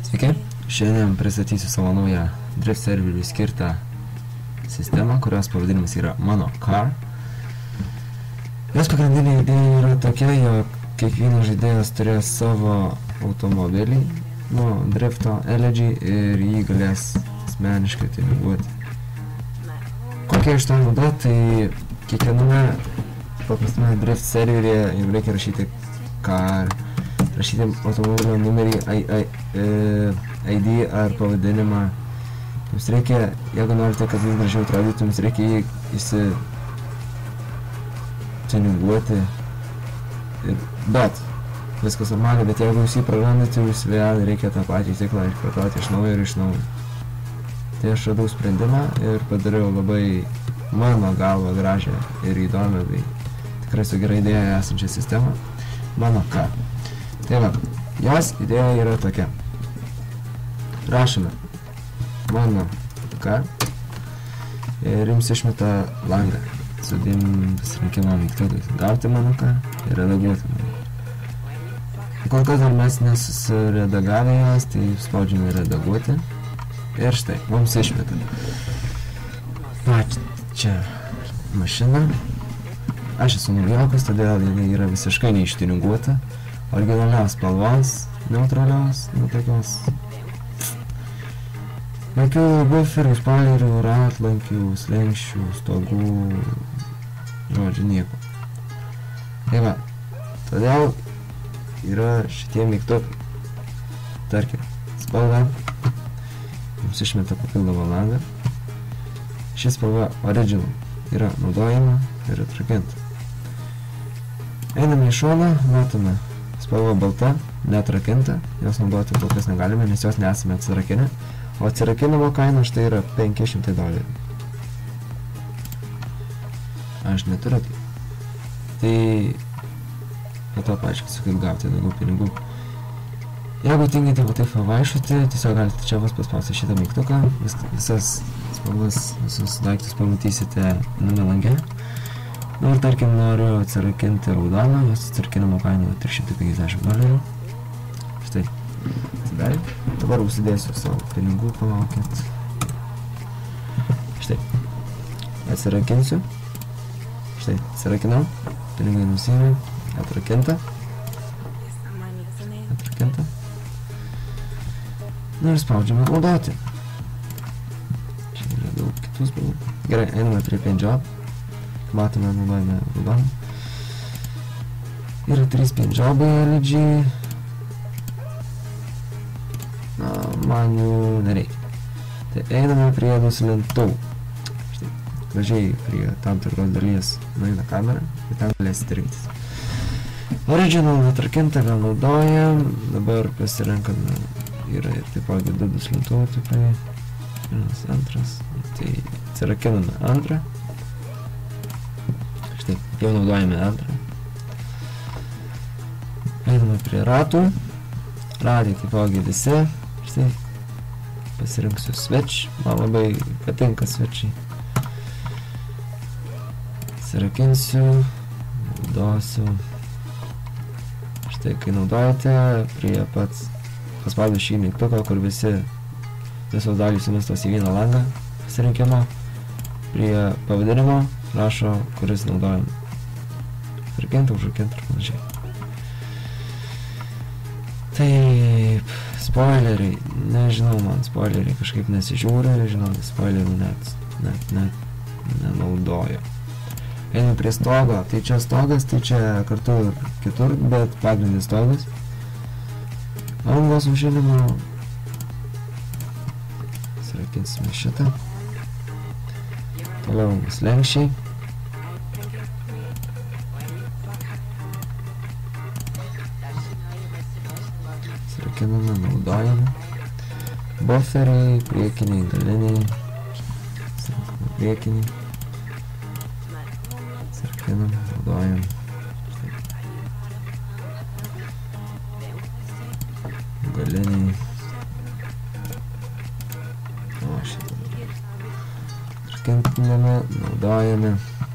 Sveiki, šiandien pristatysiu savo naują Drift serveriui skirtą sistemą, kurios pavadinimas yra Mano Car. Jos pagrindinė idėja yra tokia, jog kiekvienas žaidėjas turės savo automobilį, drifto elegy ir jį galės asmeniškai tuninguoti. Kokia iš to nauda, tai kiekviename paprastame drift serveryje jums reikia rašyti car, rašyti automobilio numerį, ID ar pavadinimą. Jums reikia, jeigu norite, kad jis gražiau atrodytų, jums reikia jį tuninguoti. Bet viskas normaliai, bet jeigu jūs jį prarandate, jūs vėl reikia tą patį ciklą iškartoti iš naujo ir iš naujo. Tai aš radau sprendimą ir padariau labai mano galva gražią ir įdomią bei tikrai su gerai idėja esančią sistemą Mano Car. Tai va, jos idėja yra tokia. Rašome Mano Car ir jums išmeta langą su dviem pasirinkimo mygtukais. Gauti Mano Car ir redaguoti Mano Car. Kol kas dar mes nesusiredagavę jas, tai spaudžiame redaguoti. Ir štai, mums išmeta pačią mašiną. Aš esu naujokas, todėl jinai yra visiškai neištininguota. Originalios spalvos, neutralios, tokios. Jokių buferių, spoilerių, ratlankių, slenksčių, stogų, žodžiu, nieko. Tai va, todėl yra šitie mygtukai. Tarkim, spalva. Mums išmeta papildomą langą. Ši spalva original yra naudojama ir atrakinta. Einame į šoną, matome spalva balta, neatrakinta. Jos naudoti kol kas negalime, nes jos nesame atsirakinę. O atsirakinamo kaina štai yra $500. Aš neturiu tai. Tai po to paaiškinsiu, kaip gauti daugiau pinigų. Jeigu tingite va taip vaikščioti, tiesiog galite čia paspausti šitą mygtuką. Visas spalvas, visus daiktus pamatysite viename lange. Ir tarkim noriu atsirakinti raudoną, jos atsirakinimo kaina $350. Štai, atsidarė. Dabar užsidėsiu savo pinigų, palaukit. Štai, atsirakinsiu. Štai, atsirakinau, pinigai nusiėmė, atrakinta. Atrakinta. Ir spaudžiame naudoti. Čia yra daug kitų spalvų. Gerai, einame prie paint job. Matome, naudojame raudoną. Yra 3 paint jobai elegy. Man jų nereikia. Tai einame prie nuslintuvų. Štai, gražiai prie tam tikros dalies nueina kamera ir ten galėsite rinktis. Original atrakinta, vėl naudojam. Dabar pasirenkame. Yra ir taipogi 2 duslintuvų tipai. Vienas, antras. Tai atsirakiname antrą. Štai, jau naudojame antrą. Einame prie ratų. Ratai taipogi visi. Štai, pasirinksiu switch. Man labai patinka switchiai. Atsirakinsiu. Naudosiu. Štai, kai naudojate, prie pats paspaudžiu šį mygtuką, kur visos dalys sumestos į vieną langą pasirinkimo. Prie pavadinimo rašo, kuris naudojam. Atrakinta, užrakinta ir panašiai. Taip, spoileriai. Nežinau, man spoileriai kažkaip nesižiūri, žinau, spoilerių net nenaudoju. Einame prie stogo. Tai čia stogas, tai čia kartu ir kitur, bet pagrindinis stogas. Angos užžinimo. Srakinsime šitą. Toliau slenksčiai. Srakiname, naudojame. Bufferiai, priekiniai, galiniai. Srakiname priekiniai. Srakiname, naudojame. Galiniai. O šitą trakintiname, naudojame.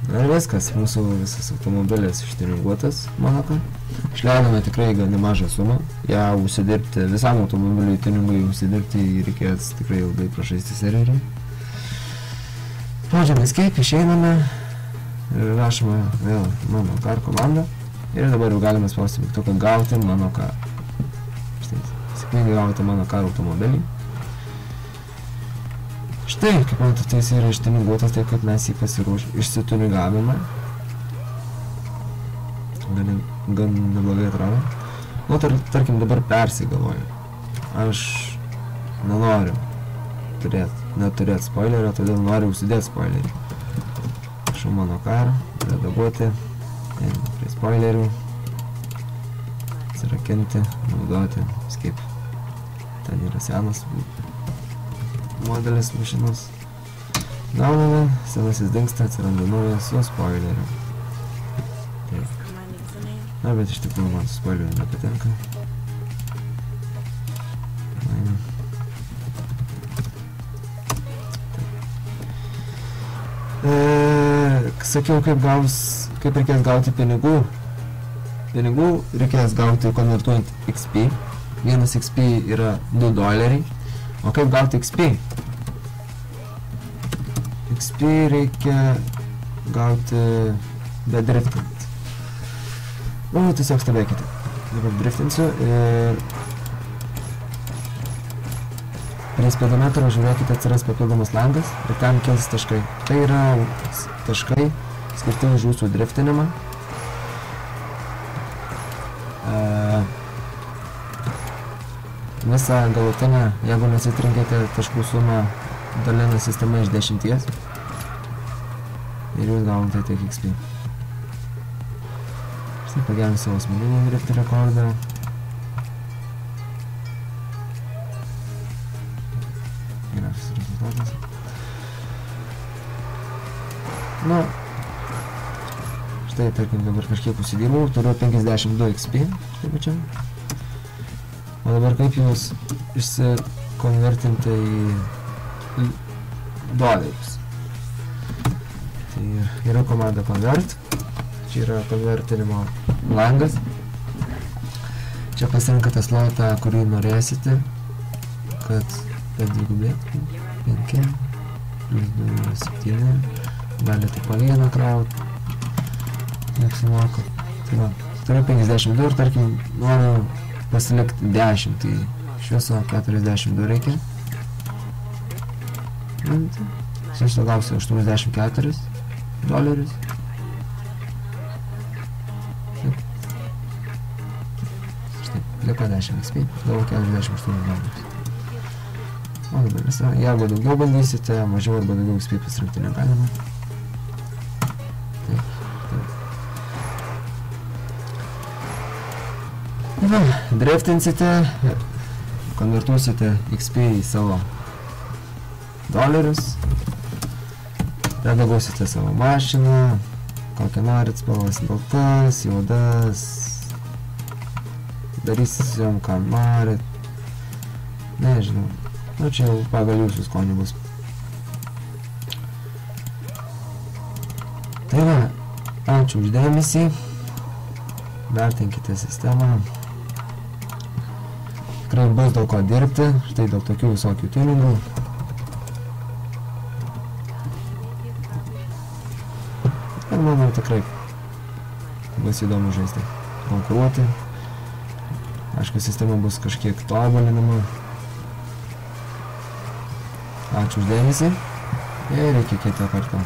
Ir viskas, mūsų visas automobilis ištuninguotas Mano Car. Išleidome tikrai gan nemažą sumą. Ja užsidirbti, visam automobiliui tuningui užsidirbti reikės tikrai ilgai pražaisti serverį. Spaudžiame escape, išeiname ir rašome vėl mano car komandą. Ir dabar jau galime spausti mygtuką gauti mano car. Štai, sėkmingai gavote mano car automobilį. Štai, kaip matote, jis yra ištuninguotas taip, kaip mes jį išsituningavome. Gan neblogai atrodo. Nu, tarkim, dabar persigalvoju. Aš nenoriu neturėti spoilerio, todėl noriu užsidėti spoilerį. Prašau mano car, redaguoti, einame prie spoilerių, atsirakinti, naudoti, kaip ten yra senas modelis mašinos. Gauname, senasis dingsta, atsiranda naujas su spoileriu. Na, bet iš tikrųjų man su spoileriu nepatenka. Sakiau, kaip reikės gauti pinigų. Pinigų reikės gauti konvertuojant XP. Vienas XP yra $2. O kaip gauti XP? XP reikia gauti be driftint. Nu, tiesiog stebėkite. Dabar driftinsiu ir prie speedometro žiūrėkite, atsiras papildomas langas ir ten kils taškai. Tai yra taškai skirti už jūsų driftinimą. Visą galutinę, jeigu nesitrinkite taškų sumą, dalina sistema iš 10 ir jūs gaunate tiek XP. Štai pagerinu savo asmeninį drift rekordą. Geriausias rezultatas. Nu, štai, tarkim, dabar kažkiek užsidirbau, turiu 52 XP, štai pačiam. O dabar kaip jūs išsikonvertinti į dolerius. Tai yra komanda convert. Čia yra konvertinimo langas. Čia pasirinkate slotą, kurį norėsite, kad padvigubėtų 5 plus 2 yra 7. Galite po vieną krauti. Neapsimoka. Tai va, turiu 52 ir tarkim noriu pasilikti 10, tai iš viso 42 reikia. Šitą gausiu $84. Štai, liko 10 XP, gavau $48. O dabar visą, jeigu daugiau bandysite, mažiau arba daugiau XP pasirinkti negalima. Va, driftinsite, konvertuosite XP į savo dolerius, redaguosite savo mašiną, kokią norit spalvas, baltas, juodas, darysit jom ką norit, nežinau, nu čia jau pagal jūsų skonį bus. Tai va, ačiū už dėmesį, vertinkite sistemą. Tikrai bus daug ko dirbti, štai dėl tokių visokių tuningų. Ir manau tikrai bus įdomu žaisti, konkuruoti. Aišku, sistema bus kažkiek tobulinama. Ačiū už dėmesį ir iki kito karto.